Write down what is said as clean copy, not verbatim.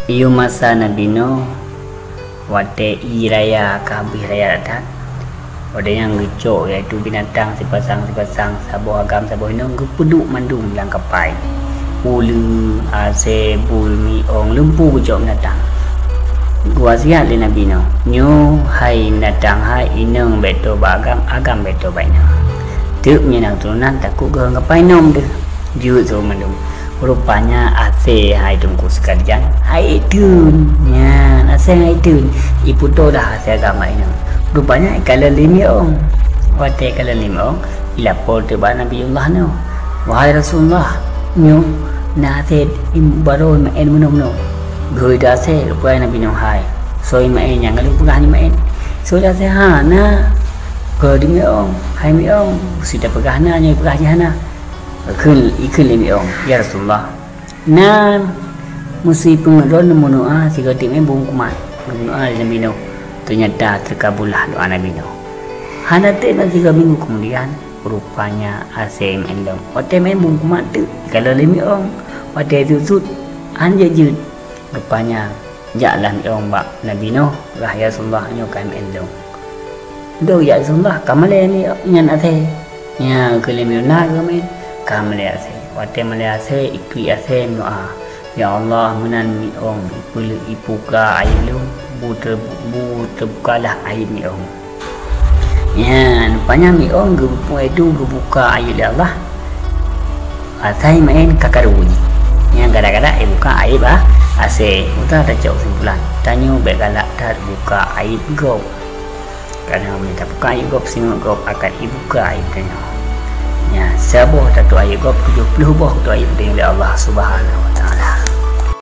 Iyo masa Nabi Nuh wate iraya kabih raya datang. Ada yang gecok iaitu binatang sepasang sabuh agam sabuh ino gepeduk mandung dalam kapai. Ulu ase bul miong lempu gecok binatang. Gua sihat le Nabi Nuh. Nyo hai binatang hai ineng beto agam beto baina. Tuk nyenang turunan takut ge kapai nom de. Ju so mandung. Rupanya ase hai tungku sekalian hai tun nya ase hai tun ibu to dah ase agama ini rupanya kalau limiong wate kalau limiong ilapor tu ba Nabiullah no wahai Rasulullah nyo na ase baro ma en muno goi da ase rupanya Nabi no hai soi ma en yang kalau pegah ni ma en so da ase ha na go di miong hai miong sudah pegah na nya pegah jana ikut lemiong ya Rasulullah na musi pengeron menua jika timnya bungkumat menua Nabi Nuh ternyata terkabulah doa Nabi Nuh hana tena 3 minggu kemudian rupanya asem endong ote main bungkumat tu kalau lemiong ote susut anja jud rupanya jaklah miong bak Nabi Nuh lah ya Rasulullah nyokan endong do ya Rasulullah kamale ni nyan ate nya ke lemiong na ke main kamaliase wate maliase ikui ase doa ya Allah menan miong ipuka ayu bukalah aib miong ya rupanya miong gebuka ayu ya Allah asai main kakaruni yang gara-gara buka aib ase uta racau simpulan tanyo begala tar buka aib go karena minta buka aib go sing go akan ibuka aib tanyo ya sabuh tatu ayat 70 buah tu ayat dari Allah Subhanahu